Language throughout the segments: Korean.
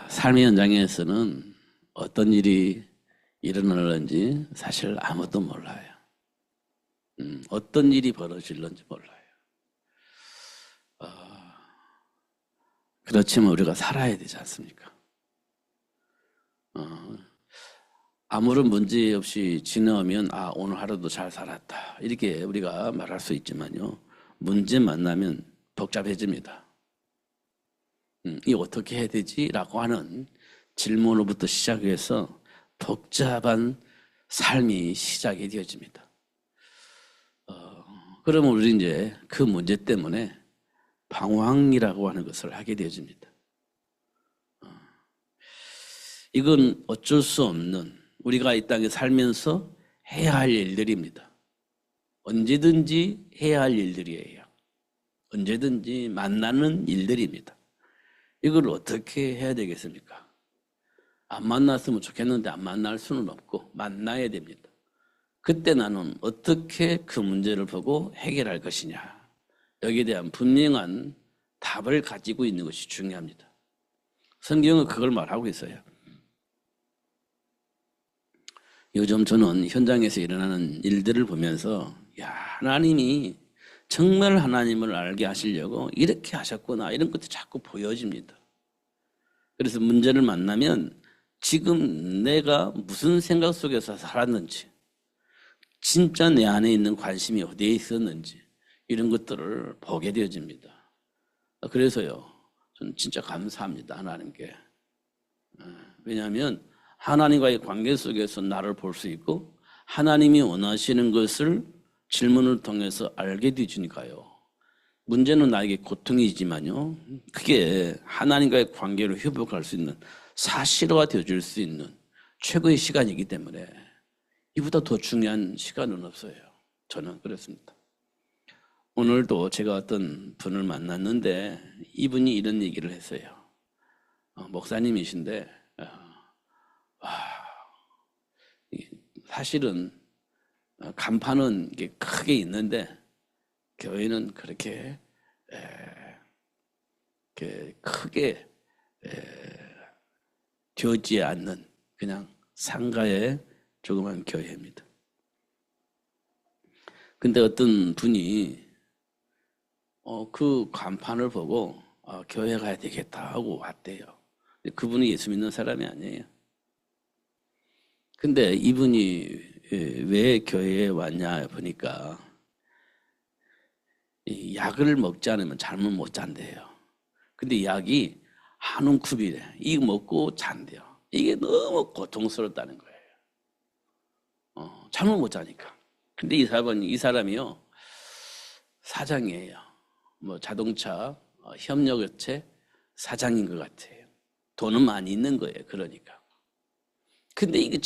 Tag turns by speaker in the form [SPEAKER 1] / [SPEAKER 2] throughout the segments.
[SPEAKER 1] 삶의 현장에서는 어떤 일이 일어나는지 사실 아무도 몰라요. 어떤 일이 벌어질는지 몰라요. 그렇지만 우리가 살아야 되지 않습니까? 아무런 문제 없이 지나오면 오늘 하루도 잘 살았다 이렇게 우리가 말할 수 있지만요, 문제 만나면 복잡해집니다. 이 어떻게 해야 되지? 라고 하는 질문으로부터 시작해서 복잡한 삶이 시작이 되어집니다. 그러면 우리 이제 그 문제 때문에 방황이라고 하는 것을 하게 되어집니다. 이건 어쩔 수 없는, 우리가 이 땅에 살면서 해야 할 일들입니다. 언제든지 해야 할 일들이에요. 언제든지 만나는 일들입니다. 이걸 어떻게 해야 되겠습니까? 안 만났으면 좋겠는데 안 만날 수는 없고 만나야 됩니다. 그때 나는 어떻게 그 문제를 보고 해결할 것이냐, 여기에 대한 분명한 답을 가지고 있는 것이 중요합니다. 성경은 그걸 말하고 있어요. 요즘 저는 현장에서 일어나는 일들을 보면서 하나님이 정말 하나님을 알게 하시려고 이렇게 하셨구나, 이런 것도 자꾸 보여집니다. 그래서 문제를 만나면 지금 내가 무슨 생각 속에서 살았는지, 진짜 내 안에 있는 관심이 어디에 있었는지, 이런 것들을 보게 되어집니다. 그래서요, 저는 진짜 감사합니다, 하나님께. 왜냐하면 하나님과의 관계 속에서 나를 볼 수 있고 하나님이 원하시는 것을 질문을 통해서 알게 되주니까요. 문제는 나에게 고통이지만요, 그게 하나님과의 관계를 회복할 수 있는, 사실화 되어줄 수 있는 최고의 시간이기 때문에 이보다 더 중요한 시간은 없어요. 저는 그렇습니다. 오늘도 제가 어떤 분을 만났는데 이분이 이런 얘기를 했어요. 목사님이신데 사실은 간판은 크게 있는데 교회는 그렇게 크게 되어지지 않는 그냥 상가의 조그만 교회입니다. 근데 어떤 분이 그 간판을 보고 교회 가야 되겠다 하고 왔대요. 그분이 예수 믿는 사람이 아니에요. 근데 이분이 왜 교회에 왔냐 보니까 이 약을 먹지 않으면 잠을 못 잔대요. 근데 약이 한 움큼이래. 이거 먹고 잔대요. 이게 너무 고통스럽다는 거예요. 잠을 못 자니까. 근데 이 사람이요, 사장이에요. 뭐 자동차 협력업체 사장인 것 같아요. 돈은 많이 있는 거예요. 그러니까. 근데 이게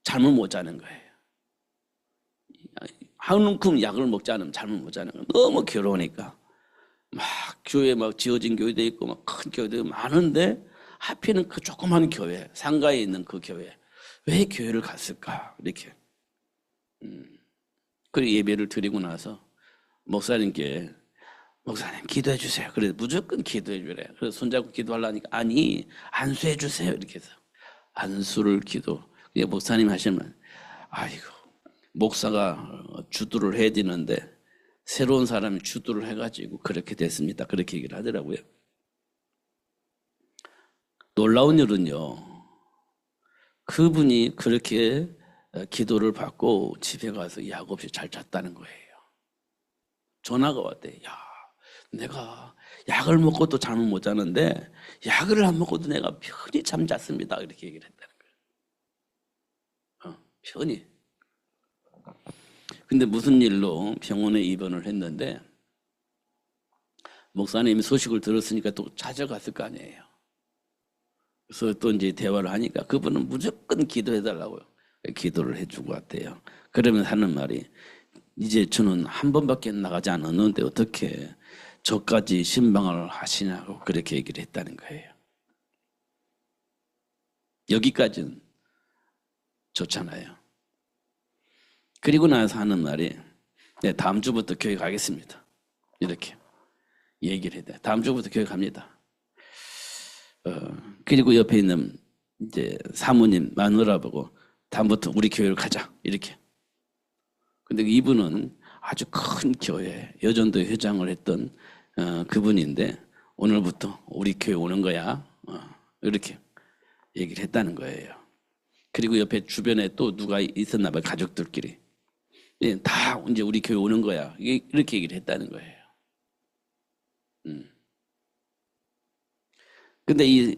[SPEAKER 1] 잠을 못 자는 거예요. 한 움큼 약을 먹지 않으면 잠을 못 자는 거예요. 너무 괴로우니까. 막 교회 막 지어진 교회도 있고 막 큰 교회도 많은데 하필은 그 조그만 교회, 상가에 있는 그 교회, 왜 교회를 갔을까? 이렇게. 그리고 예배를 드리고 나서 목사님께, 목사님 기도해 주세요. 그래서 무조건 기도해 주래. 그래서 손잡고 기도하려니까 아니, 안수해 주세요. 이렇게 해서 안수를 기도. 목사님 하시면 아이고, 목사가 주도를 해야 되는데 새로운 사람이 주도를 해가지고 그렇게 됐습니다. 그렇게 얘기를 하더라고요. 놀라운 일은요, 그분이 그렇게 기도를 받고 집에 가서 약 없이 잘 잤다는 거예요. 전화가 왔대. 내가 약을 먹고도 잠을 못 자는데 약을 안 먹고도 내가 편히 잠잤습니다. 이렇게 얘기를 했다는 거예요. 편히. 근데 무슨 일로 병원에 입원을 했는데 목사님이 소식을 들었으니까 또 찾아갔을 거 아니에요. 그래서 또 이제 대화를 하니까 그분은 무조건 기도해달라고요. 기도를 해주고 왔대요. 그러면서 하는 말이, 이제 저는 한 번밖에 나가지 않았는데 어떻게 저까지 신방을 하시냐고 그렇게 얘기를 했다는 거예요. 여기까지는 좋잖아요. 그리고 나서 하는 말이, 다음 주부터 교회 가겠습니다. 이렇게 얘기를 해야 돼. 다음 주부터 교회 갑니다. 그리고 옆에 있는 이제 사모님 마누라 보고 다음부터 우리 교회를 가자 이렇게. 근데 이분은 아주 큰 교회 여전도 회장을 했던 그분인데 오늘부터 우리 교회 오는 거야. 이렇게 얘기를 했다는 거예요. 그리고 옆에 주변에 또 누가 있었나 봐요. 가족들끼리. 예, 다 이제 우리 교회 오는 거야. 이렇게 얘기를 했다는 거예요. 근데 이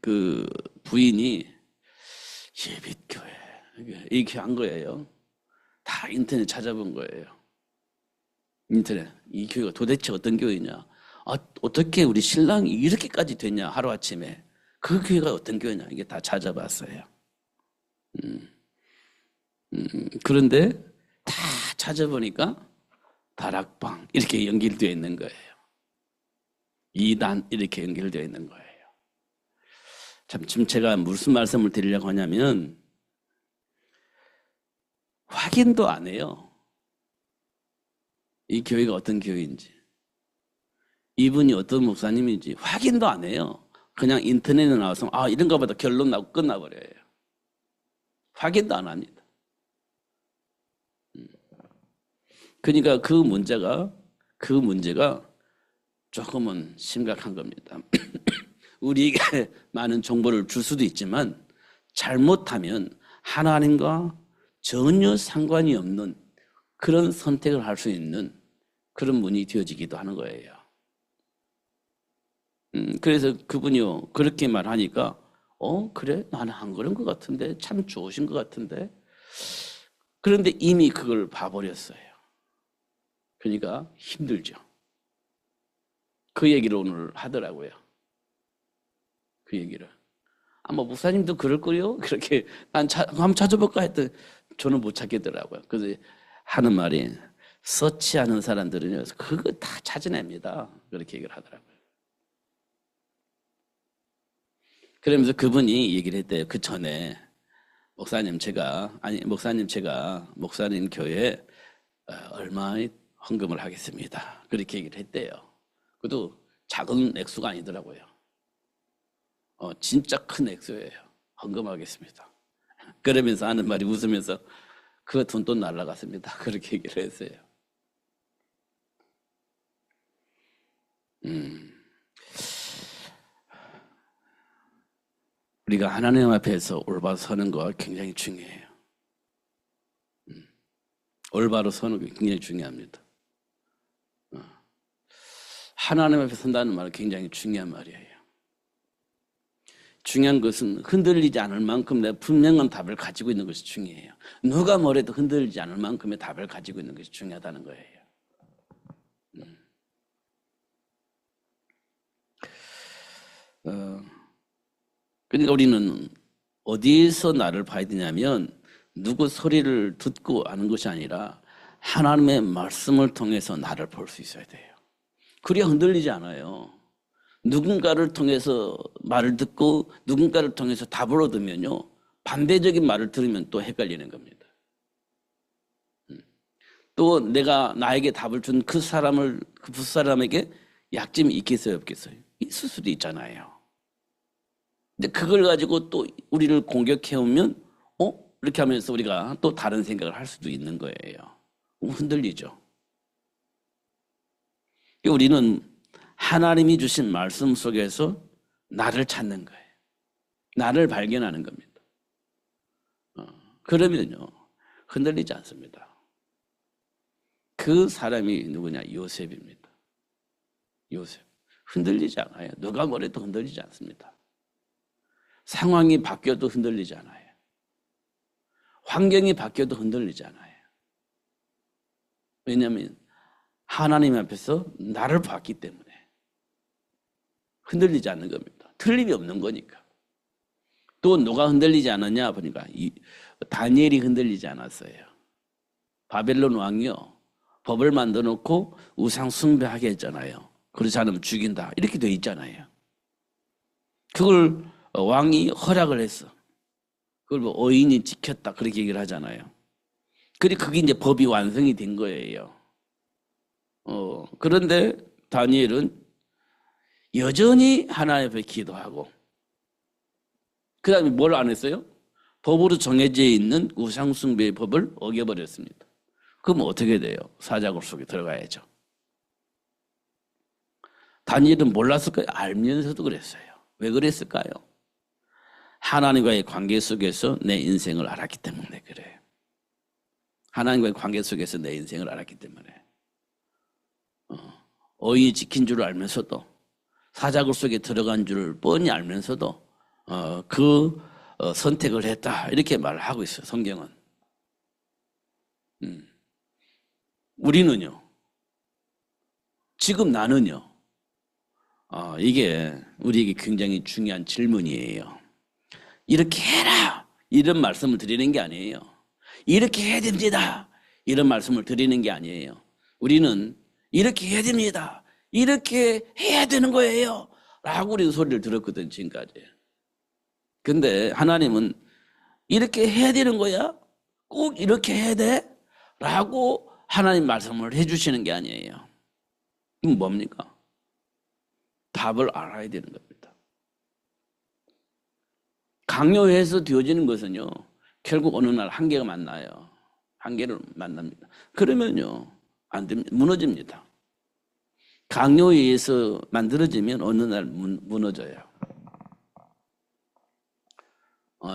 [SPEAKER 1] 그 부인이 예빛교회 이렇게 한 거예요. 다 인터넷 찾아본 거예요. 인터넷 이 교회가 도대체 어떤 교회냐? 어떻게 우리 신랑이 이렇게까지 됐냐? 하루아침에 그 교회가 어떤 교회냐? 이게 다 찾아봤어요. 그런데 다 찾아보니까 다락방 이렇게 연결되어 있는 거예요. 이단 이렇게 연결되어 있는 거예요. 참 지금 제가 무슨 말씀을 드리려고 하냐면 확인도 안 해요. 이 교회가 어떤 교회인지, 이분이 어떤 목사님인지 확인도 안 해요. 그냥 인터넷에 나와서 이런가 보다 결론 나고 끝나버려요. 확인도 안 합니다. 그러니까 그 문제가 조금은 심각한 겁니다. 우리에게 많은 정보를 줄 수도 있지만 잘못하면 하나님과 전혀 상관이 없는 그런 선택을 할 수 있는 그런 문이 되어지기도 하는 거예요. 그래서 그분이요 그렇게 말하니까 그래 나는 안 그런 것 같은데 참 좋으신 것 같은데 그런데 이미 그걸 봐버렸어요. 그러니까 힘들죠. 그 얘기를 오늘 하더라고요. 그 얘기를. 목사님도 그럴 거요? 그렇게 한번 찾아볼까 했더니 저는 못 찾겠더라고요. 그래서 하는 말이 서치하는 사람들은요 그거 다 찾아냅니다. 그렇게 얘기를 하더라고요. 그러면서 그분이 얘기를 했대요. 그 전에 목사님 제가 목사님 교회에 얼마의 헌금을 하겠습니다. 그렇게 얘기를 했대요. 그것도 작은 액수가 아니더라고요. 진짜 큰 액수예요. 헌금하겠습니다. 그러면서 하는 말이 웃으면서 그 돈 또 날라갔습니다. 그렇게 얘기를 했어요. 우리가 하나님 앞에서 올바로 서는 거 굉장히 중요해요. 올바로 서는 게 굉장히 중요합니다. 하나님 앞에 선다는 말은 굉장히 중요한 말이에요. 중요한 것은 흔들리지 않을 만큼 내 분명한 답을 가지고 있는 것이 중요해요. 누가 뭐래도 흔들리지 않을 만큼의 답을 가지고 있는 것이 중요하다는 거예요. 그러니까 우리는 어디에서 나를 봐야 되냐면 누구 소리를 듣고 아는 것이 아니라 하나님의 말씀을 통해서 나를 볼 수 있어야 돼요. 그래야 흔들리지 않아요. 누군가를 통해서 말을 듣고 누군가를 통해서 답을 얻으면요 반대적인 말을 들으면 또 헷갈리는 겁니다. 또 내가 나에게 답을 준 그 사람에게 약점이 있겠어요 없겠어요? 있을 수도 있잖아요. 근데 그걸 가지고 또 우리를 공격해오면 이렇게 하면서 우리가 또 다른 생각을 할 수도 있는 거예요. 흔들리죠. 우리는 하나님이 주신 말씀 속에서 나를 찾는 거예요. 나를 발견하는 겁니다. 그러면요 흔들리지 않습니다. 그 사람이 누구냐? 요셉입니다. 요셉. 흔들리지 않아요. 누가 뭐래도 흔들리지 않습니다. 상황이 바뀌어도 흔들리지 않아요. 환경이 바뀌어도 흔들리지 않아요. 왜냐하면 하나님 앞에서 나를 봤기 때문에 흔들리지 않는 겁니다. 틀림이 없는 거니까. 또 누가 흔들리지 않았냐 보니까 다니엘이 흔들리지 않았어요. 바벨론 왕이요 법을 만들어 놓고 우상 숭배하게 했잖아요. 그렇지 않으면 죽인다 이렇게 돼 있잖아요. 그걸 왕이 허락을 했어. 그걸 뭐 어인이 지켰다 그렇게 얘기를 하잖아요. 그게 이제 법이 완성이 된 거예요. 그런데 다니엘은 여전히 하나님 앞에 기도하고 그 다음에 뭘 안 했어요? 법으로 정해져 있는 우상숭배의 법을 어겨버렸습니다. 그럼 어떻게 돼요? 사자굴 속에 들어가야죠. 다니엘은 몰랐을까요? 알면서도 그랬어요. 왜 그랬을까요? 하나님과의 관계 속에서 내 인생을 알았기 때문에 그래요. 하나님과의 관계 속에서 내 인생을 알았기 때문에 어이 지킨 줄 알면서도 사자굴 속에 들어간 줄 뻔히 알면서도 선택을 했다 이렇게 말을 하고 있어요. 성경은. 우리는요. 지금 나는요. 이게 우리에게 굉장히 중요한 질문이에요. 이렇게 해라 이런 말씀을 드리는 게 아니에요. 이렇게 해야 됩니다 이런 말씀을 드리는 게 아니에요. 우리는 이렇게 해야 됩니다 이렇게 해야 되는 거예요 라고 우리는 소리를 들었거든 지금까지. 근데 하나님은 이렇게 해야 되는 거야? 꼭 이렇게 해야 돼? 라고 하나님 말씀을 해주시는 게 아니에요. 그럼 뭡니까? 답을 알아야 되는 겁니다. 강요해서 되어지는 것은요, 결국 어느 날 한계가 만나요. 한계를 만납니다. 그러면요, 안 됩니다. 무너집니다. 강요에 의해서 만들어지면 어느 날 무너져요.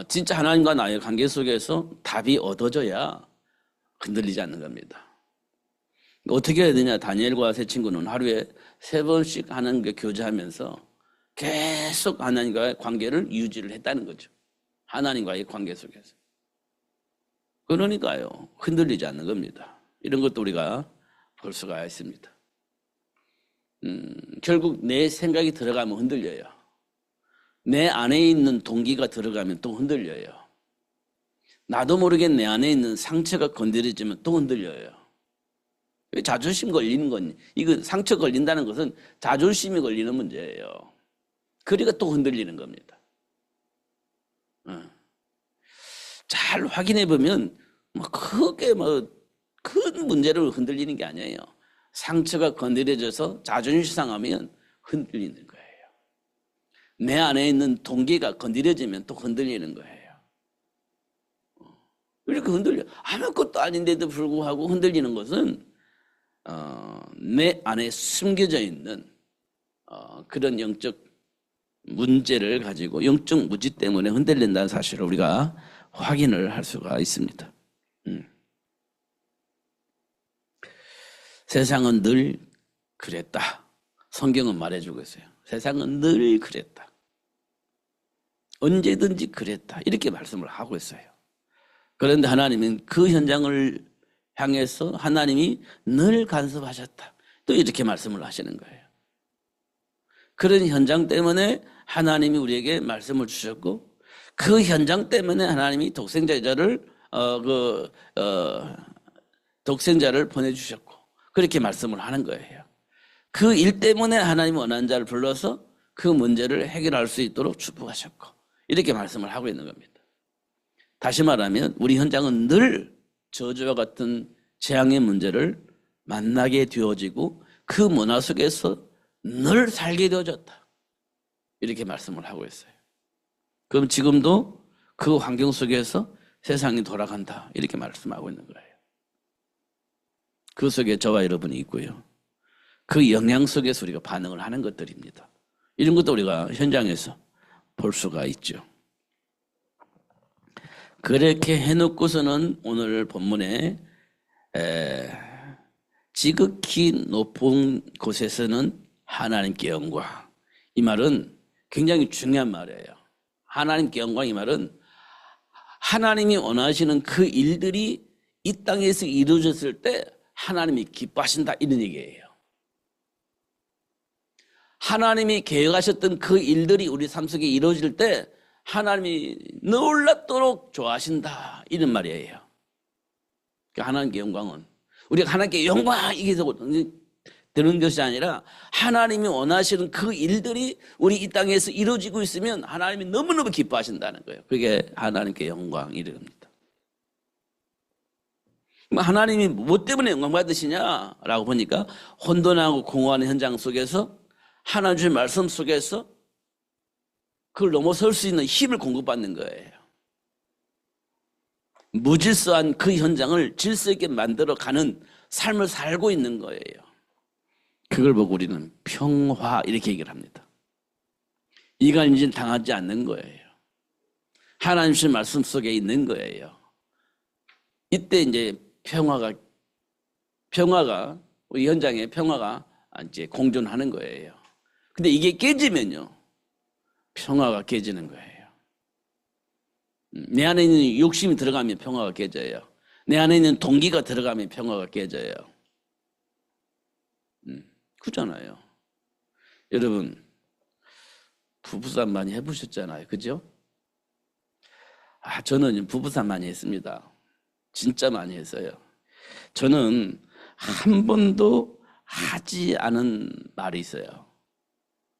[SPEAKER 1] 진짜 하나님과 나의 관계 속에서 답이 얻어져야 흔들리지 않는 겁니다. 어떻게 해야 되냐? 다니엘과 세 친구는 하루에 3번씩 하나님과 교제하면서 계속 하나님과의 관계를 유지를 했다는 거죠. 하나님과의 관계 속에서. 그러니까요, 흔들리지 않는 겁니다. 이런 것도 우리가 볼 수가 있습니다. 결국 내 생각이 들어가면 흔들려요. 내 안에 있는 동기가 들어가면 또 흔들려요. 나도 모르게 내 안에 있는 상처가 건드려지면 또 흔들려요. 자존심 걸리는 건, 이거 상처 걸린다는 것은 자존심이 걸리는 문제예요. 그러니까 또 흔들리는 겁니다. 잘 확인해 보면 크게 큰 문제로 흔들리는 게 아니에요. 상처가 건드려져서 자존심 상하면 흔들리는 거예요. 내 안에 있는 동기가 건드려지면 또 흔들리는 거예요. 이렇게 흔들려. 아무것도 아닌데도 불구하고 흔들리는 것은 내 안에 숨겨져 있는 그런 영적 문제를 가지고 영적 무지 때문에 흔들린다는 사실을 우리가 확인을 할 수가 있습니다. 세상은 늘 그랬다. 성경은 말해주고 있어요. 세상은 늘 그랬다. 언제든지 그랬다. 이렇게 말씀을 하고 있어요. 그런데 하나님은 그 현장을 향해서 하나님이 늘 간섭하셨다. 또 이렇게 말씀을 하시는 거예요. 그런 현장 때문에 하나님이 우리에게 말씀을 주셨고 그 현장 때문에 하나님이 독생자를 보내주셨고 그렇게 말씀을 하는 거예요. 그 일 때문에 하나님이 원하는 자를 불러서 그 문제를 해결할 수 있도록 축복하셨고 이렇게 말씀을 하고 있는 겁니다. 다시 말하면 우리 현장은 늘 저주와 같은 재앙의 문제를 만나게 되어지고 그 문화 속에서 늘 살게 되어졌다. 이렇게 말씀을 하고 있어요. 그럼 지금도 그 환경 속에서 세상이 돌아간다. 이렇게 말씀하고 있는 거예요. 그 속에 저와 여러분이 있고요. 그 영향 속에서 우리가 반응을 하는 것들입니다. 이런 것도 우리가 현장에서 볼 수가 있죠. 그렇게 해놓고서는 오늘 본문에 지극히 높은 곳에서는 하나님께 영광. 이 말은 굉장히 중요한 말이에요. 하나님께 영광 이 말은 하나님이 원하시는 그 일들이 이 땅에서 이루어졌을 때 하나님이 기뻐하신다 이런 얘기예요. 하나님이 계획하셨던 그 일들이 우리 삶 속에 이루어질 때 하나님이 놀랍도록 좋아하신다 이런 말이에요. 하나님께 영광은 우리가 하나님께 영광 이게 되는 것이 아니라 하나님이 원하시는 그 일들이 우리 이 땅에서 이루어지고 있으면 하나님이 너무너무 기뻐하신다는 거예요. 그게 하나님께 영광 이릅니다. 하나님이 뭐 때문에 영광 받으시냐라고 보니까 혼돈하고 공허한 현장 속에서 하나님의 말씀 속에서 그걸 넘어설 수 있는 힘을 공급받는 거예요. 무질서한 그 현장을 질서 있게 만들어가는 삶을 살고 있는 거예요. 그걸 보고 우리는 평화 이렇게 얘기를 합니다. 이간질 당하지 않는 거예요. 하나님의 말씀 속에 있는 거예요. 이때 이제 평화가 우리 현장에 평화가 이제 공존하는 거예요. 근데 이게 깨지면요, 평화가 깨지는 거예요. 내 안에 있는 욕심이 들어가면 평화가 깨져요. 내 안에 있는 동기가 들어가면 평화가 깨져요. 그렇잖아요. 여러분 부부싸움 많이 해보셨잖아요, 그죠? 저는 부부싸움 많이 했습니다. 진짜 많이 했어요. 저는 한 번도 하지 않은 말이 있어요.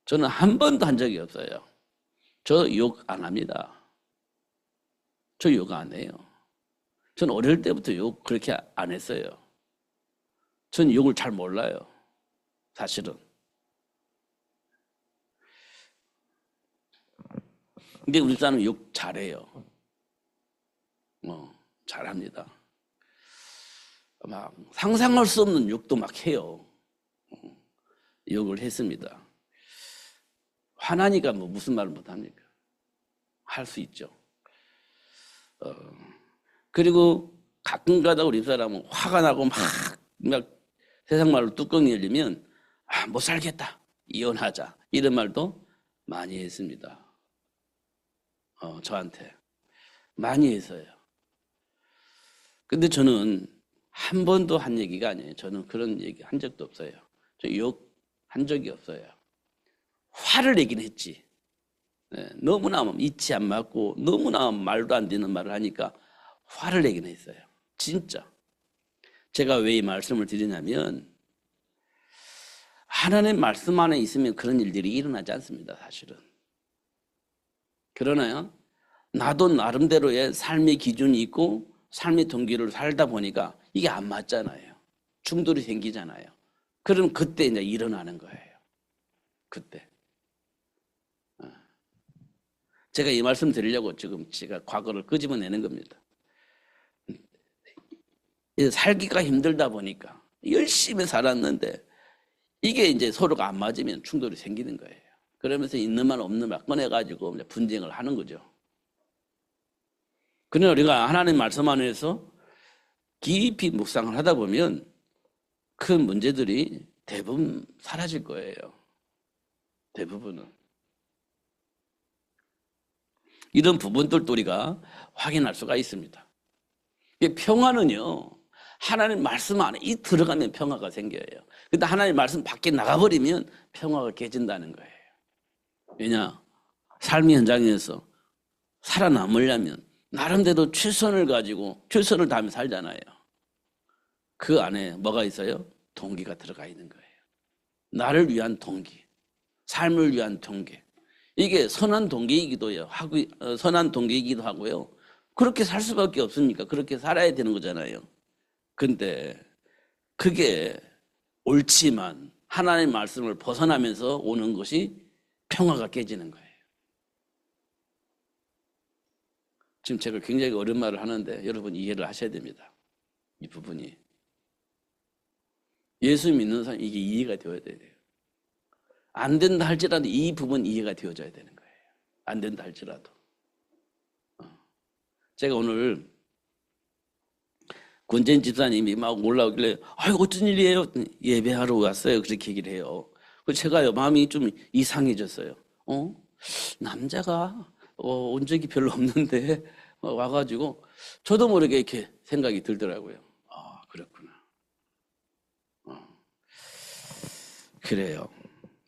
[SPEAKER 1] 저는 한 번도 한 적이 없어요. 저 욕 안 합니다. 저 욕 안 해요. 저는 어릴 때부터 욕 그렇게 안 했어요. 저는 욕을 잘 몰라요, 사실은. 근데 우리 사람은 욕 잘해요. 잘합니다. 막 상상할 수 없는 욕도 막 해요. 욕을 했습니다. 화나니까 뭐 무슨 말을 못합니까? 할 수 있죠. 그리고 가끔가다 우리 사람은 화가 나고 막 세상 말로 뚜껑이 열리면 못 살겠다, 이혼하자, 이런 말도 많이 했습니다. 저한테 많이 했어요. 근데 저는 한 번도 한 얘기가 아니에요. 저는 그런 얘기 한 적도 없어요. 저 욕 한 적이 없어요. 화를 내긴 했지. 너무나 이치 안 맞고 너무나 말도 안 되는 말을 하니까 화를 내긴 했어요. 진짜. 제가 왜 이 말씀을 드리냐면, 하나님 말씀 안에 있으면 그런 일들이 일어나지 않습니다, 사실은. 그러나요, 나도 나름대로의 삶의 기준이 있고 삶의 동기를 살다 보니까 이게 안 맞잖아요. 충돌이 생기잖아요. 그럼 그때 이제 일어나는 거예요. 그때. 제가 이 말씀 드리려고 지금 제가 과거를 끄집어내는 겁니다. 살기가 힘들다 보니까 열심히 살았는데 이게 이제 서로가 안 맞으면 충돌이 생기는 거예요. 그러면서 있는 말 없는 말 꺼내가지고 분쟁을 하는 거죠. 그러나 우리가 하나님 말씀 안에서 깊이 묵상을 하다 보면 그 문제들이 대부분 사라질 거예요. 대부분은. 이런 부분들도 우리가 확인할 수가 있습니다. 평화는요, 하나님 말씀 안에 들어가면 평화가 생겨요. 근데 하나님 말씀 밖에 나가버리면 평화가 깨진다는 거예요. 왜냐? 삶의 현장에서 살아남으려면 나름대로 최선을 가지고 최선을 다하며 살잖아요. 그 안에 뭐가 있어요? 동기가 들어가 있는 거예요. 나를 위한 동기, 삶을 위한 동기. 이게 선한 동기이기도 하고요. 그렇게 살 수밖에 없으니까 그렇게 살아야 되는 거잖아요. 근데 그게 옳지만 하나님의 말씀을 벗어나면서 오는 것이 평화가 깨지는 거예요. 지금 제가 굉장히 어려운 말을 하는데 여러분 이해를 하셔야 됩니다. 이 부분이. 예수 믿는 사람 이게 이해가 되어야 돼요. 안 된다 할지라도 이 부분 이해가 되어져야 되는 거예요. 안 된다 할지라도. 제가 오늘 권재인 집사님이 막 올라오길래 어쩐 일이에요? 예배하러 왔어요. 그렇게 얘기를 해요. 그래서 제가요 마음이 좀 이상해졌어요. 남자가 온 적이 별로 없는데 와가지고 저도 모르게 이렇게 생각이 들더라고요. 그렇구나. 그래요.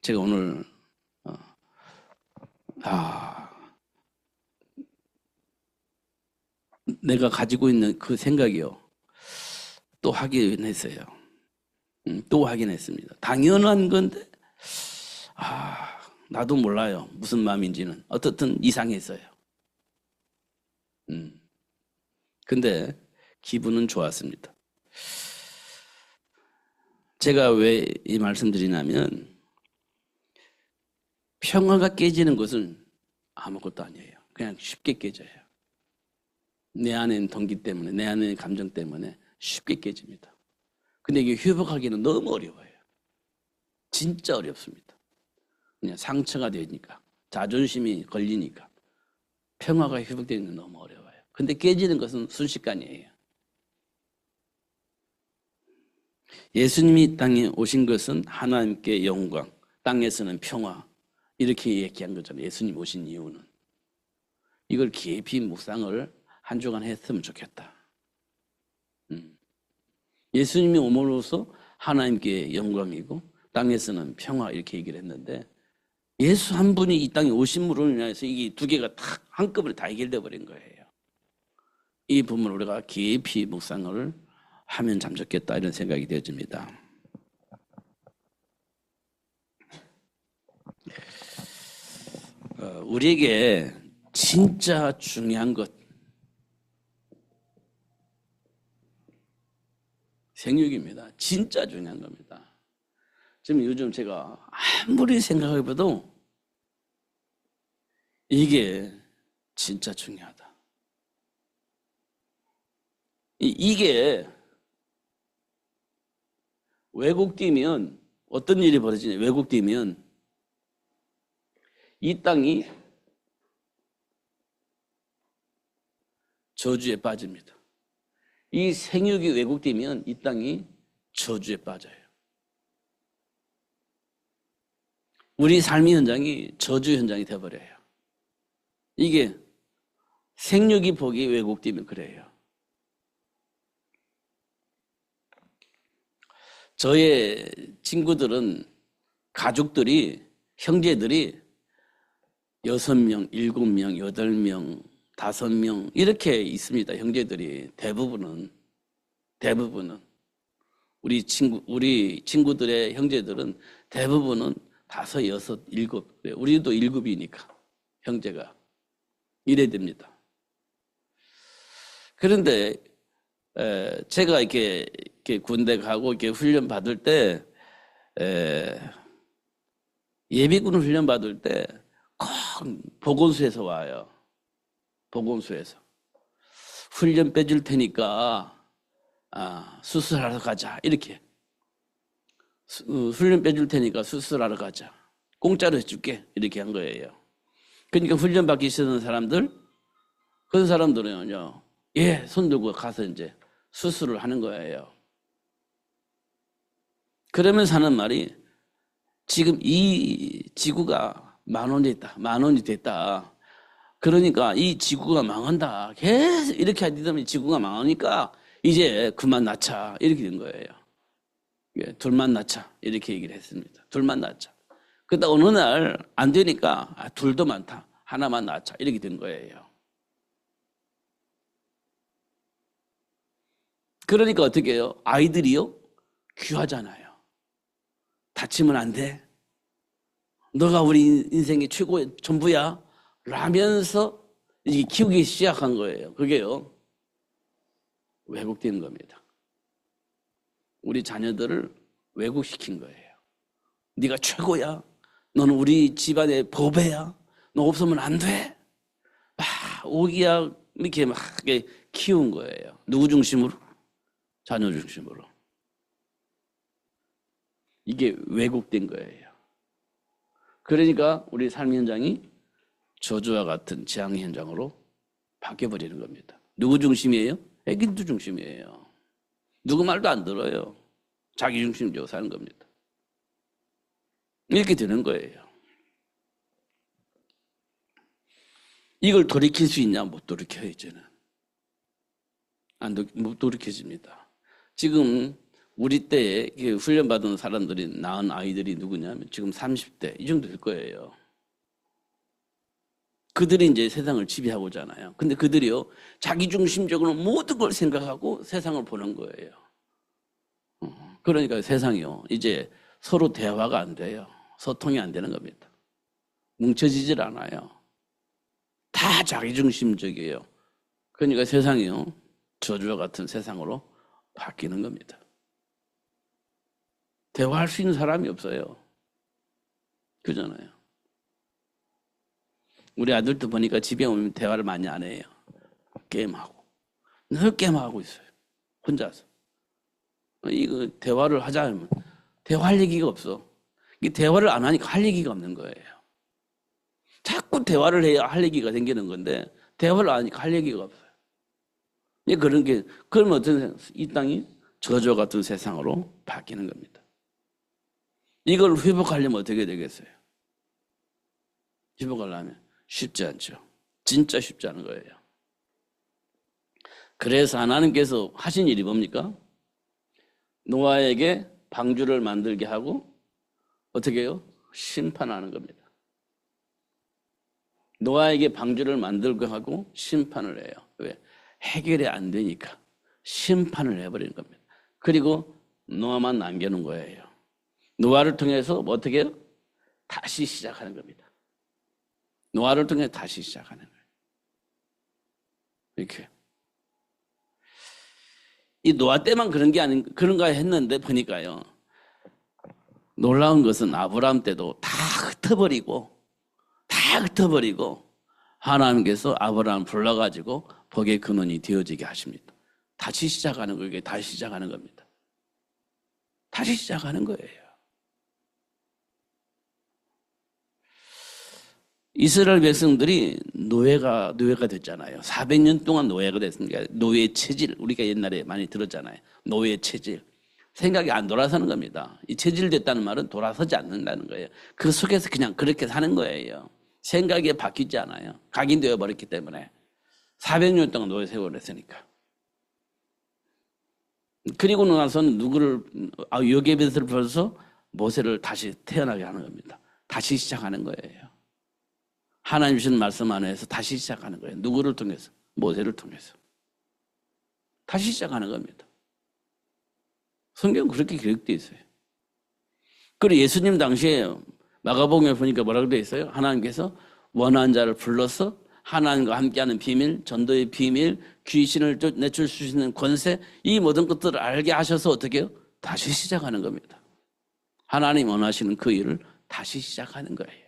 [SPEAKER 1] 제가 오늘 내가 가지고 있는 그 생각이요. 또 확인했어요. 또 확인했습니다. 당연한 건데 나도 몰라요. 무슨 마음인지는. 어떻든 이상했어요. 근데 기분은 좋았습니다. 제가 왜 이 말씀 드리냐면 평화가 깨지는 것은 아무것도 아니에요. 그냥 쉽게 깨져요. 내 안에 있는 동기 때문에, 내 안에 있는 감정 때문에 쉽게 깨집니다. 근데 이게 회복하기는 너무 어려워요. 진짜 어렵습니다. 그냥 상처가 되니까, 자존심이 걸리니까 평화가 회복되는 건 너무 어려워요. 근데 깨지는 것은 순식간이에요. 예수님이 땅에 오신 것은 하나님께 영광, 땅에서는 평화, 이렇게 얘기한 거잖아요. 예수님 오신 이유는. 이걸 깊이 묵상을 한 주간 했으면 좋겠다. 예수님이 오므로써 하나님께 영광이고 땅에서는 평화, 이렇게 얘기를 했는데, 예수 한 분이 이 땅에 오심으로 인해서 이게 두 개가 딱 한꺼번에 다 해결돼 버린 거예요. 이 부분을 우리가 깊이 묵상을 하면 참 좋겠다, 이런 생각이 되어집니다. 우리에게 진짜 중요한 것, 생육입니다. 진짜 중요한 겁니다. 지금 요즘 제가 아무리 생각해봐도 이게 진짜 중요하다. 이게 왜곡되면 어떤 일이 벌어지냐? 왜곡되면 이 땅이 저주에 빠집니다. 이 생육이 왜곡되면 이 땅이 저주에 빠져요. 우리 삶의 현장이 저주 현장이 되어버려요. 이게 생육이 복이 왜곡되면 그래요. 저의 친구들은, 가족들이, 형제들이 6명, 7명, 8명, 5명 이렇게 있습니다. 형제들이 대부분은 우리 친구들의 형제들은 대부분은 5, 6, 7, 우리도 7이니까 형제가 이래야 됩니다. 그런데 제가 이렇게 군대 가고 이렇게 훈련 받을 때, 예비군 훈련 받을 때 꼭 보건소에서 와요. 보건소에서 훈련 빼줄 테니까 수술하러 가자, 이렇게. 훈련 빼줄 테니까 수술하러 가자, 공짜로 해줄게, 이렇게 한 거예요. 그러니까 훈련 받기 싫은 사람들, 그런 사람들은요, 예, 손 들고 가서 이제 수술을 하는 거예요. 그러면서 하는 말이, 지금 이 지구가 10,000원이 됐다. 그러니까 이 지구가 망한다. 계속 이렇게 하더니 지구가 망하니까 이제 그만 낳자, 이렇게 된 거예요. 예, 둘만 낳자, 이렇게 얘기를 했습니다. 둘만 낳자. 그러다 어느 날 안 되니까 둘도 많다, 하나만 낳자, 이렇게 된 거예요. 그러니까 어떻게 해요? 아이들이요, 귀하잖아요. 다치면 안 돼, 너가 우리 인생의 최고의 전부야 라면서 이게 키우기 시작한 거예요. 그게요, 왜곡된 겁니다. 우리 자녀들을 왜곡시킨 거예요. 네가 최고야, 너는 우리 집안의 보배야, 너 없으면 안 돼, 오기야, 이렇게 막 키운 거예요. 누구 중심으로? 자녀 중심으로. 이게 왜곡된 거예요. 그러니까 우리 삶 현장이 저주와 같은 재앙 현장으로 바뀌어버리는 겁니다. 누구 중심이에요? 애기들 중심이에요. 누구 말도 안 들어요. 자기 중심적으로 사는 겁니다. 이렇게 되는 거예요. 이걸 돌이킬 수 있냐? 못 돌이켜요. 이제는 못 돌이켜집니다. 지금 우리 때에 훈련받은 사람들이 낳은 아이들이 누구냐면 지금 30대 이 정도 될 거예요. 그들이 이제 세상을 지배하고자 하잖아요. 근데 그들이요, 자기중심적으로 모든 걸 생각하고 세상을 보는 거예요. 그러니까 세상이요, 이제 서로 대화가 안 돼요. 소통이 안 되는 겁니다. 뭉쳐지질 않아요. 다 자기중심적이에요. 그러니까 세상이요, 저주와 같은 세상으로 바뀌는 겁니다. 대화할 수 있는 사람이 없어요. 그잖아요. 우리 아들도 보니까 집에 오면 대화를 많이 안 해요. 게임하고. 늘 게임하고 있어요. 혼자서. 이거 대화를 하자 하면 대화할 얘기가 없어. 이 대화를 안 하니까 할 얘기가 없는 거예요. 자꾸 대화를 해야 할 얘기가 생기는 건데 대화를 안 하니까 할 얘기가 없어요. 그런 게 그러면 이 땅이 저주와 같은 세상으로 바뀌는 겁니다. 이걸 회복하려면 어떻게 되겠어요? 회복하려면 쉽지 않죠. 진짜 쉽지 않은 거예요. 그래서 하나님께서 하신 일이 뭡니까? 노아에게 방주를 만들게 하고 어떻게 해요? 심판하는 겁니다. 노아에게 방주를 만들게 하고 심판을 해요. 왜? 해결이 안 되니까 심판을 해버리는 겁니다. 그리고 노아만 남겨놓은 거예요. 노아를 통해서 어떻게 해요? 다시 시작하는 겁니다. 노아를 통해 다시 시작하는 거예요. 이렇게. 이 노아 때만 그런 게 그런가 했는데 보니까요. 놀라운 것은 아브라함 때도 다 흩어버리고 하나님께서 아브라함 불러가지고 복의 근원이 되어지게 하십니다. 다시 시작하는 거예요. 다시 시작하는 겁니다. 다시 시작하는 거예요. 이스라엘 백성들이 노예가 됐잖아요. 400년 동안 노예가 됐으니까 노예 체질 우리가 옛날에 많이 들었잖아요. 노예 체질. 생각이 안 돌아서는 겁니다. 이 체질됐다는 말은 돌아서지 않는다는 거예요. 그 속에서 그냥 그렇게 사는 거예요. 생각이 바뀌지 않아요. 각인되어 버렸기 때문에 400년 동안 노예 생활을 했으니까. 그리고 나서는 요게벳을 벌어서 모세를 다시 태어나게 하는 겁니다. 다시 시작하는 거예요. 하나님 주신 말씀 안에서 다시 시작하는 거예요. 누구를 통해서? 모세를 통해서. 다시 시작하는 겁니다. 성경은 그렇게 기록되어 있어요. 그리고 예수님 당시에 마가복음에 보니까 뭐라고 되어 있어요? 하나님께서 원한 자를 불러서 하나님과 함께하는 비밀, 전도의 비밀, 귀신을 내줄 수 있는 권세, 이 모든 것들을 알게 하셔서 어떻게 해요? 다시 시작하는 겁니다. 하나님 원하시는 그 일을 다시 시작하는 거예요.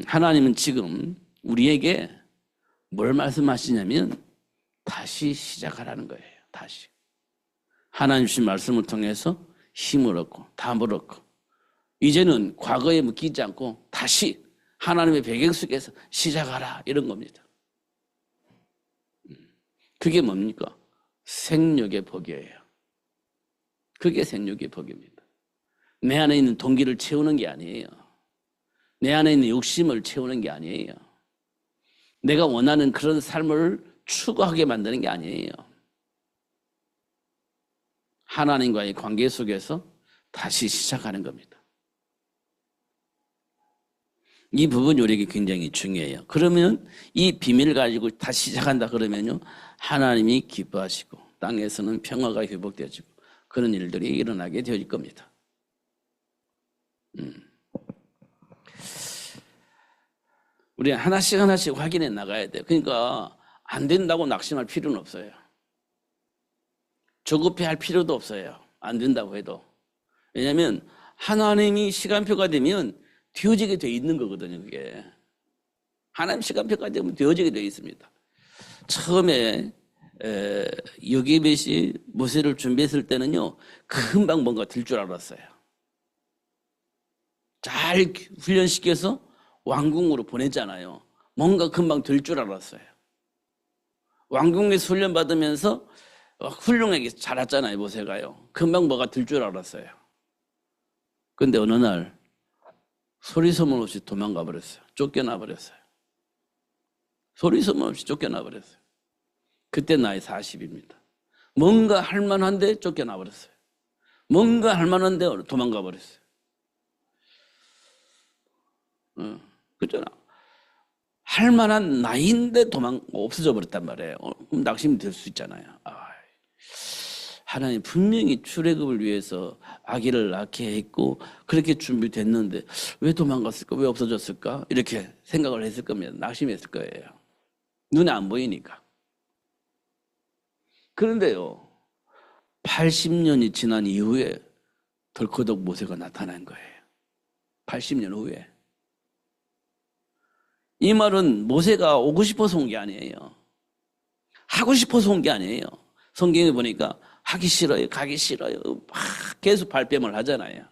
[SPEAKER 1] 하나님은 지금 우리에게 뭘 말씀하시냐면 다시 시작하라는 거예요. 다시. 하나님 주신 말씀을 통해서 힘을 얻고 담을 얻고 이제는 과거에 묶이지 않고 다시 하나님의 배경 속에서 시작하라 이런 겁니다. 그게 뭡니까? 생육의 복이에요. 그게 생육의 복입니다. 내 안에 있는 동기를 채우는 게 아니에요. 내 안에 있는 욕심을 채우는 게 아니에요. 내가 원하는 그런 삶을 추구하게 만드는 게 아니에요. 하나님과의 관계 속에서 다시 시작하는 겁니다. 이 부분이 우리에게 굉장히 중요해요. 그러면 이 비밀을 가지고 다시 시작한다 그러면요. 하나님이 기뻐하시고 땅에서는 평화가 회복되어지고 그런 일들이 일어나게 되어질 겁니다. 우리 하나씩 확인해 나가야 돼요. 그러니까 안 된다고 낙심할 필요는 없어요. 조급해할 필요도 없어요. 안 된다고 해도. 왜냐하면 하나님이 시간표가 되면 되어지게 돼 있는 거거든요. 그게. 하나님 시간표가 되면 되어지게 돼 있습니다. 처음에 요게벳이 모세를 준비했을 때는요. 금방 뭔가 될 줄 알았어요. 잘 훈련시켜서 왕궁으로 보냈잖아요. 뭔가 금방 될 줄 알았어요. 왕궁에서 훈련받으면서 훌륭하게 자랐잖아요. 모세가요. 금방 뭐가 될 줄 알았어요. 그런데 어느 날 소리소문 없이 도망가 버렸어요. 쫓겨나 버렸어요. 소리소문 없이 쫓겨나 버렸어요. 그때 나이 40입니다. 뭔가 할 만한데 쫓겨나 버렸어요. 뭔가 할 만한데 도망가 버렸어요. 그렇잖아. 할 만한 나이인데 없어져 버렸단 말이에요. 그럼 낙심이 될 수 있잖아요. 하나님 분명히 출애굽을 위해서 아기를 낳게 했고 그렇게 준비됐는데 왜 도망갔을까? 왜 없어졌을까? 이렇게 생각을 했을 겁니다. 낙심했을 거예요. 눈에 안 보이니까. 그런데요. 80년이 지난 이후에 덜커덕 모세가 나타난 거예요. 80년 후에. 이 말은 모세가 오고 싶어서 온 게 아니에요. 하고 싶어서 온 게 아니에요. 성경에 보니까 하기 싫어요, 가기 싫어요. 막 계속 발뺌을 하잖아요.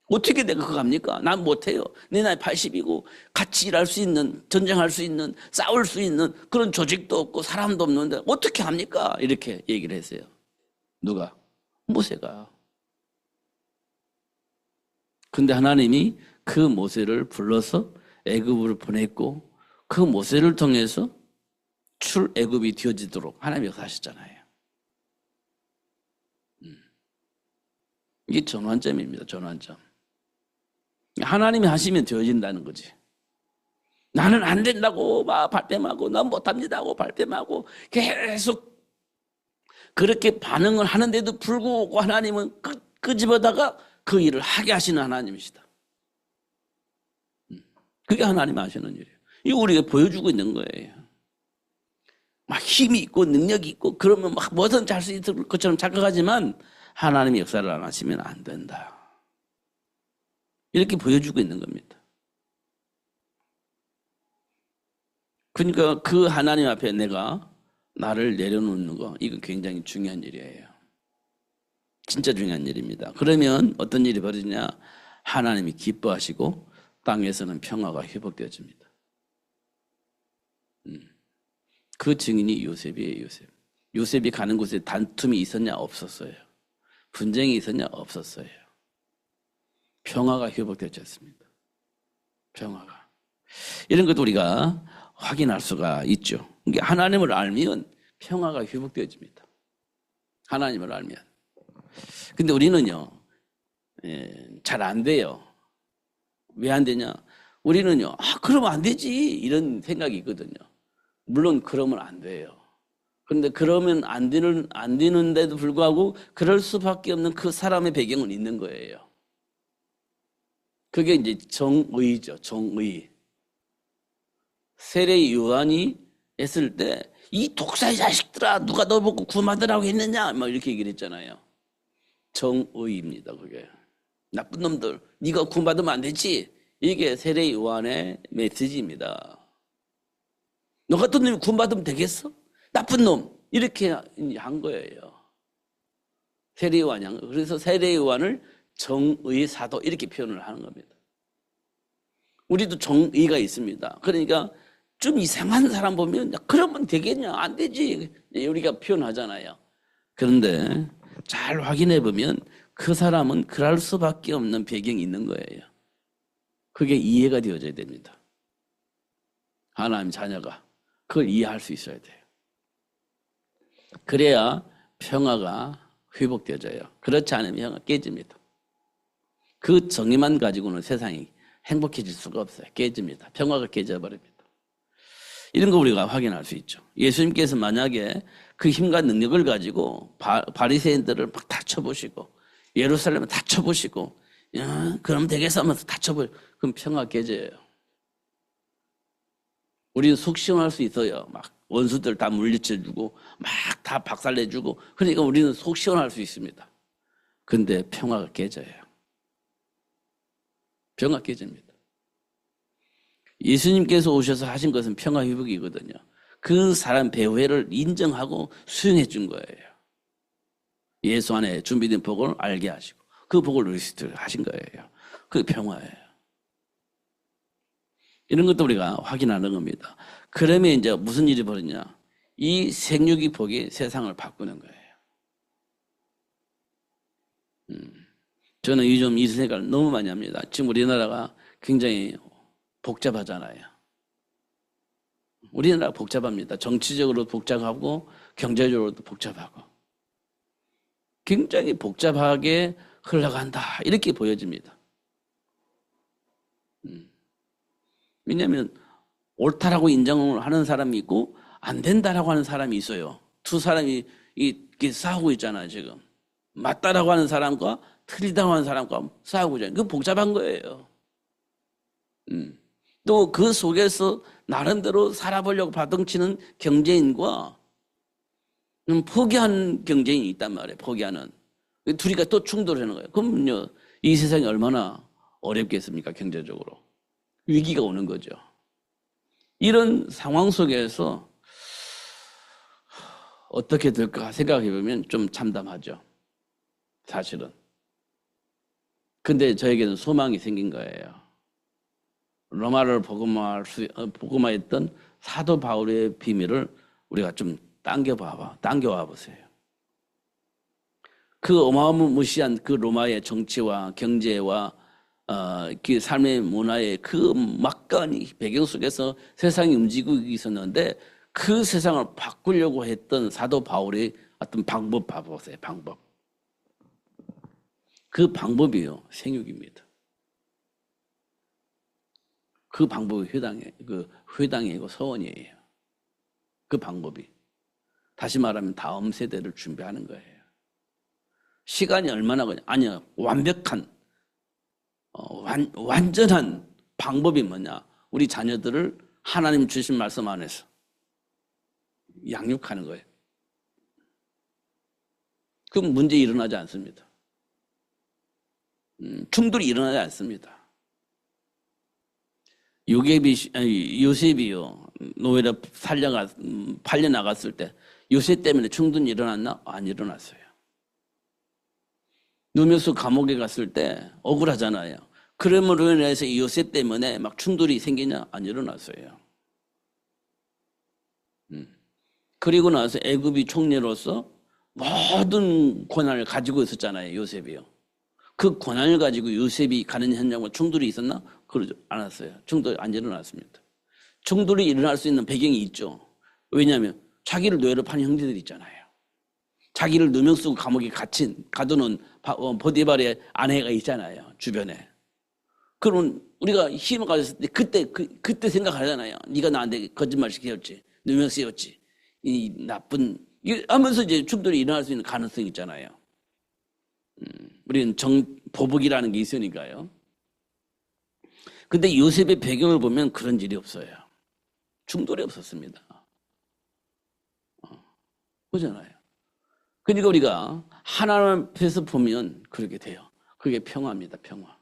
[SPEAKER 1] 어떻게 내가 그거 합니까? 난 못해요. 내 나이 80이고 같이 일할 수 있는, 전쟁할 수 있는, 싸울 수 있는 그런 조직도 없고 사람도 없는데 어떻게 합니까? 이렇게 얘기를 했어요. 누가? 모세가. 근데 하나님이 그 모세를 불러서 애굽으로 보냈고 그 모세를 통해서 출애굽이 되어지도록 하나님이 역사하셨잖아요. 이게 전환점입니다. 전환점. 하나님이 하시면 되어진다는 거지. 나는 안 된다고 막 발뺌하고 난 못합니다고 발뺌하고 계속 그렇게 반응을 하는데도 불구하고 하나님은 끄집어다가 그 일을 하게 하시는 하나님이시다. 그게 하나님이 하시는 일이에요. 이거 우리가 보여주고 있는 거예요. 막 힘이 있고 능력이 있고 그러면 막 뭐든 잘 수 있을 것처럼 착각하지만 하나님이 역사를 안 하시면 안 된다. 이렇게 보여주고 있는 겁니다. 그러니까 그 하나님 앞에 내가 나를 내려놓는 거 이거 굉장히 중요한 일이에요. 진짜 중요한 일입니다. 그러면 어떤 일이 벌어지냐? 하나님이 기뻐하시고 땅에서는 평화가 회복되어집니다. 그 증인이 요셉이에요. 요셉. 요셉이 가는 곳에 다툼이 있었냐? 없었어요. 분쟁이 있었냐? 없었어요. 평화가 회복되었습니다. 평화가. 이런 것도 우리가 확인할 수가 있죠. 하나님을 알면 평화가 회복되어집니다. 하나님을 알면. 근데 우리는요, 잘 안 돼요. 왜 안 되냐? 우리는요, 그러면 안 되지. 이런 생각이 있거든요. 물론 그러면 안 돼요. 그런데 그러면 안 되는데도 불구하고 그럴 수밖에 없는 그 사람의 배경은 있는 거예요. 그게 이제 정의죠. 정의. 세례 요한이 했을 때 이 독사의 자식들아 누가 너 보고 구원받으라고 했느냐 막 이렇게 얘기를 했잖아요. 정의입니다. 그게. 나쁜 놈들 네가 구원받으면 안 되지. 이게 세례 요한의 메시지입니다. 너 같은 놈이 구원받으면 되겠어? 나쁜 놈. 이렇게 한 거예요. 세례 요한이 한 거예요. 그래서 세례 요한을 정의 사도 이렇게 표현을 하는 겁니다. 우리도 정의가 있습니다. 그러니까 좀 이상한 사람 보면 그러면 되겠냐? 안 되지. 우리가 표현하잖아요. 그런데 잘 확인해 보면 그 사람은 그럴 수밖에 없는 배경이 있는 거예요. 그게 이해가 되어져야 됩니다. 하나님 자녀가 그걸 이해할 수 있어야 돼요. 그래야 평화가 회복되어져요. 그렇지 않으면 평화가 깨집니다. 그 정의만 가지고는 세상이 행복해질 수가 없어요. 깨집니다. 평화가 깨져버립니다. 이런 거 우리가 확인할 수 있죠. 예수님께서 만약에 그 힘과 능력을 가지고 바리새인들을 막 다쳐보시고 예루살렘을 다쳐보시고 그럼 되겠어 하면서 다쳐보시고 그럼 평화 깨져요. 우리는 속 시원할 수 있어요. 막 원수들 다 물리쳐주고 막 다 박살내주고 그러니까 우리는 속 시원할 수 있습니다. 근데 평화가 깨져요. 평화 깨집니다. 예수님께서 오셔서 하신 것은 평화 회복이거든요. 그 사람 배후를 인정하고 수용해 준 거예요. 예수 안에 준비된 복을 알게 하시고 그 복을 리스트를 하신 거예요. 그게 평화예요. 이런 것도 우리가 확인하는 겁니다. 그러면 이제 무슨 일이 벌어지냐? 이 생육의 복이 세상을 바꾸는 거예요. 저는 요즘 이 생각을 너무 많이 합니다. 지금 우리나라가 굉장히 복잡하잖아요. 우리나라가 복잡합니다. 정치적으로도 복잡하고 경제적으로도 복잡하고 굉장히 복잡하게 흘러간다 이렇게 보여집니다. 왜냐하면 옳다라고 인정을 하는 사람이 있고 안 된다라고 하는 사람이 있어요. 두 사람이 이렇게 싸우고 있잖아요. 지금 맞다라고 하는 사람과 틀리다고 하는 사람과 싸우고 있잖아요. 그 복잡한 거예요. 또 그 속에서 나름대로 살아보려고 바둥치는 경제인과 포기한 경제인이 있단 말이에요. 포기하는. 둘이가 또 충돌하는 거예요. 그럼요, 이 세상이 얼마나 어렵겠습니까? 경제적으로. 위기가 오는 거죠. 이런 상황 속에서 어떻게 될까 생각해 보면 좀 참담하죠. 사실은. 근데 저에게는 소망이 생긴 거예요. 로마를 복음화했던 사도 바울의 비밀을 우리가 좀 당겨와 보세요. 그 어마무시한 그 로마의 정치와 경제와 그 삶의 문화의 그 막강한 배경 속에서 세상이 움직이고 있었는데 그 세상을 바꾸려고 했던 사도 바울의 어떤 방법 봐보세요. 방법. 그 방법이요. 생육입니다. 그 방법이 회당이고 서원이에요. 그 방법이. 다시 말하면 다음 세대를 준비하는 거예요. 시간이 얼마나 걸려? 아니요. 완벽한 완전한 방법이 뭐냐? 우리 자녀들을 하나님 주신 말씀 안에서 양육하는 거예요. 그럼 문제 일어나지 않습니다. 충돌이 일어나지 않습니다. 요셉이요. 노예로 팔려 나갔을 때 요셉 때문에 충돌이 일어났나? 안 일어났어요. 누명수 감옥에 갔을 때 억울하잖아요. 그러므로 인해서 요셉 때문에 막 충돌이 생기냐? 안 일어났어요. 그리고 나서 애굽이 총리로서 모든 권한을 가지고 있었잖아요. 요셉이요. 그 권한을 가지고 요셉이 가는 현장과 충돌이 있었나? 그러지 않았어요. 충돌이 안 일어났습니다. 충돌이 일어날 수 있는 배경이 있죠. 왜냐하면 자기를 노예로 파는 형제들이 있잖아요. 자기를 누명 쓰고 감옥에 가두는 보디발의 아내가 있잖아요. 주변에. 그러면 우리가 힘을 가졌을 때 그때 생각하잖아요. 네가 나한테 거짓말 시켰지. 누명 쓰였지. 이 나쁜 하면서 이제 충돌이 일어날 수 있는 가능성이 있잖아요. 우리는 보복이라는 게 있으니까요. 근데 요셉의 배경을 보면 그런 일이 없어요. 충돌이 없었습니다. 그잖아요. 그러니까 우리가 하나님 앞에서 보면 그렇게 돼요. 그게 평화입니다. 평화.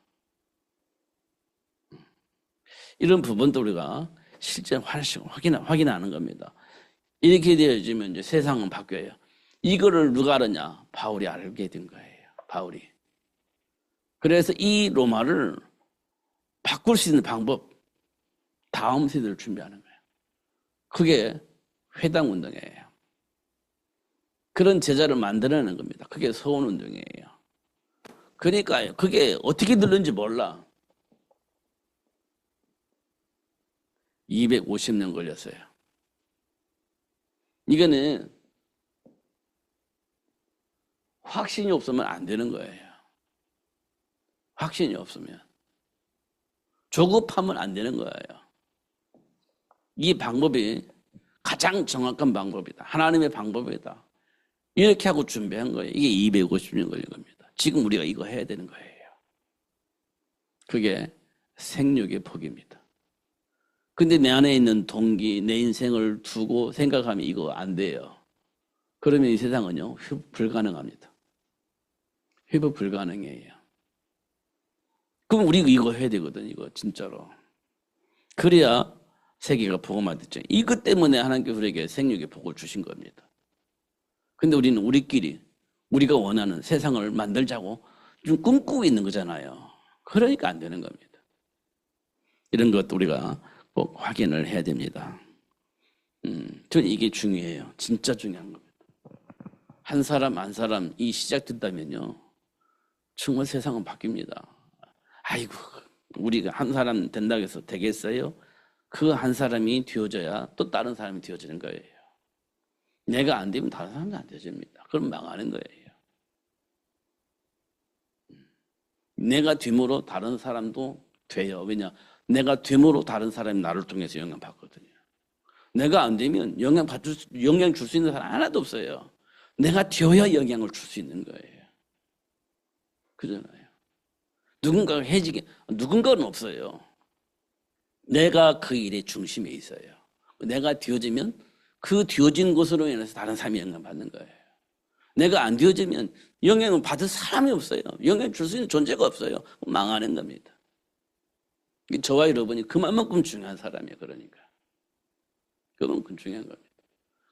[SPEAKER 1] 이런 부분도 우리가 실제 확인하는 겁니다. 이렇게 되어지면 이제 세상은 바뀌어요. 이거를 누가 알았냐? 바울이 알게 된 거예요. 바울이. 그래서 이 로마를 바꿀 수 있는 방법, 다음 세대를 준비하는 거예요. 그게 회당운동이에요. 그런 제자를 만들어내는 겁니다. 그게 서원운동이에요. 그러니까 그게 어떻게 들는지 몰라. 250년 걸렸어요. 이거는 확신이 없으면 안 되는 거예요. 확신이 없으면. 조급하면 안 되는 거예요. 이 방법이 가장 정확한 방법이다. 하나님의 방법이다. 이렇게 하고 준비한 거예요. 이게 250년 걸린 겁니다. 지금 우리가 이거 해야 되는 거예요. 그게 생육의 복입니다. 근데 내 안에 있는 동기, 내 인생을 두고 생각하면 이거 안 돼요. 그러면 이 세상은요, 회복 불가능합니다. 회복 불가능해요. 그럼 우리 이거 해야 되거든, 이거 진짜로. 그래야 세계가 복음화됐죠. 이것 때문에 하나님께서 우리에게 생육의 복을 주신 겁니다. 근데 우리는 우리가 원하는 세상을 만들자고 좀 꿈꾸고 있는 거잖아요. 그러니까 안 되는 겁니다. 이런 것도 우리가 꼭 확인을 해야 됩니다. 저는 이게 중요해요. 진짜 중요한 겁니다. 한 사람이 시작된다면요, 정말 세상은 바뀝니다. 아이고, 우리가 한 사람 된다고 해서 되겠어요? 그 한 사람이 되어져야 또 다른 사람이 되어지는 거예요. 내가 안 되면 다른 사람도 안 되어집니다. 그럼 망하는 거예요. 내가 됨으로 다른 사람도 돼요. 왜냐? 내가 됨으로 다른 사람이 나를 통해서 영향받거든요. 내가 안 되면 영향 줄 수 있는 사람 하나도 없어요. 내가 되어야 영향을 줄 수 있는 거예요. 그잖아요. 누군가는 없어요. 내가 그 일의 중심에 있어요. 내가 되어지면 그 되어진 것으로 인해서 다른 사람이 영향받는 거예요. 내가 안 되어지면 영향을 받을 사람이 없어요. 영향을 줄 수 있는 존재가 없어요. 망하는 겁니다. 저와 여러분이 그만큼 중요한 사람이에요. 그러니까. 그건 중요한 겁니다.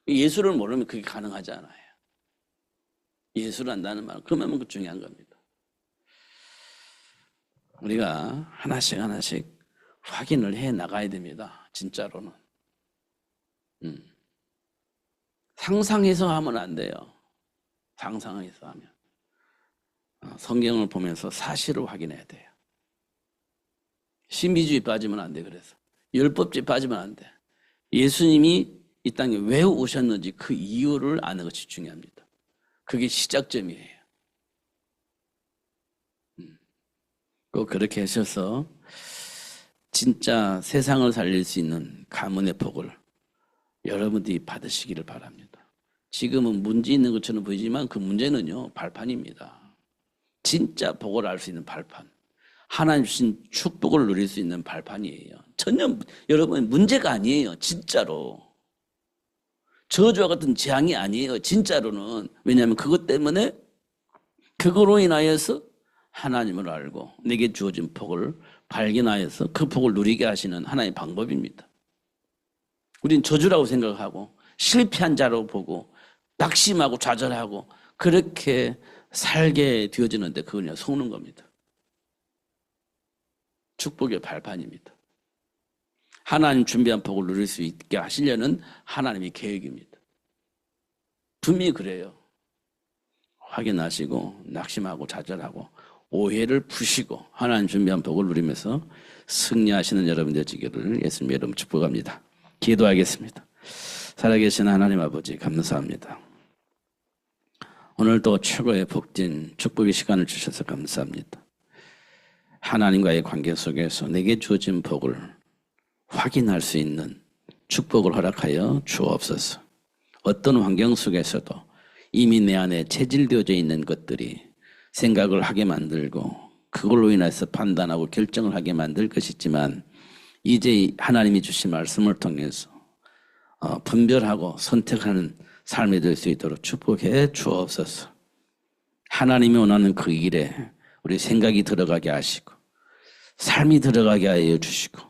[SPEAKER 1] 예수를 모르면 그게 가능하지 않아요. 예수를 안다는 말은 그러면 그 중요한 겁니다. 우리가 하나씩 확인을 해 나가야 됩니다. 진짜로는. 상상해서 하면 안 돼요. 상상해서 하면. 성경을 보면서 사실을 확인해야 돼요. 신비주의 빠지면 안 돼. 그래서 율법주의 빠지면 안 돼. 예수님이 이 땅에 왜 오셨는지 그 이유를 아는 것이 중요합니다. 그게 시작점이에요. 꼭 그렇게 하셔서 진짜 세상을 살릴 수 있는 가문의 복을 여러분들이 받으시기를 바랍니다. 지금은 문제 있는 것처럼 보이지만 그 문제는요, 발판입니다. 진짜 복을 알 수 있는 발판. 하나님 주신 축복을 누릴 수 있는 발판이에요. 전혀 여러분 문제가 아니에요. 진짜로. 저주와 같은 재앙이 아니에요. 진짜로는. 왜냐하면 그것 때문에 그거로 인하여서 하나님을 알고 내게 주어진 복을 발견하여서 그 복을 누리게 하시는 하나의 방법입니다. 우린 저주라고 생각하고 실패한 자로 보고 낙심하고 좌절하고 그렇게 살게 되어지는데 그걸 그냥 속는 겁니다. 축복의 발판입니다. 하나님 준비한 복을 누릴 수 있게 하시려는 하나님의 계획입니다. 분명히 그래요. 확인하시고 낙심하고 좌절하고 오해를 푸시고 하나님 준비한 복을 누리면서 승리하시는 여러분 되시기를 예수님의 이름으로 축복합니다. 기도하겠습니다. 살아계신 하나님 아버지 감사합니다. 오늘도 최고의 복된 축복의 시간을 주셔서 감사합니다. 하나님과의 관계 속에서 내게 주어진 복을 확인할 수 있는 축복을 허락하여 주옵소서. 어떤 환경 속에서도 이미 내 안에 체질되어져 있는 것들이 생각을 하게 만들고 그걸로 인해서 판단하고 결정을 하게 만들 것이지만 이제 하나님이 주신 말씀을 통해서 분별하고 선택하는 삶이 될 수 있도록 축복해 주옵소서. 하나님이 원하는 그 일에 우리 생각이 들어가게 하시고 삶이 들어가게 하여 주시고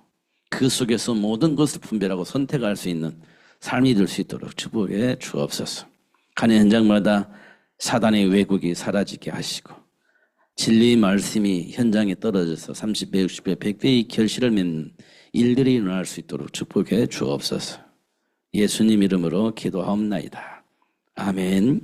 [SPEAKER 1] 그 속에서 모든 것을 분별하고 선택할 수 있는 삶이 될 수 있도록 축복해 주옵소서. 가는 현장마다 사단의 왜곡이 사라지게 하시고 진리의 말씀이 현장에 떨어져서 30배, 60배, 100배의 결실을 맺는 일들이 일어날 수 있도록 축복해 주옵소서. 예수님 이름으로 기도하옵나이다. 아멘.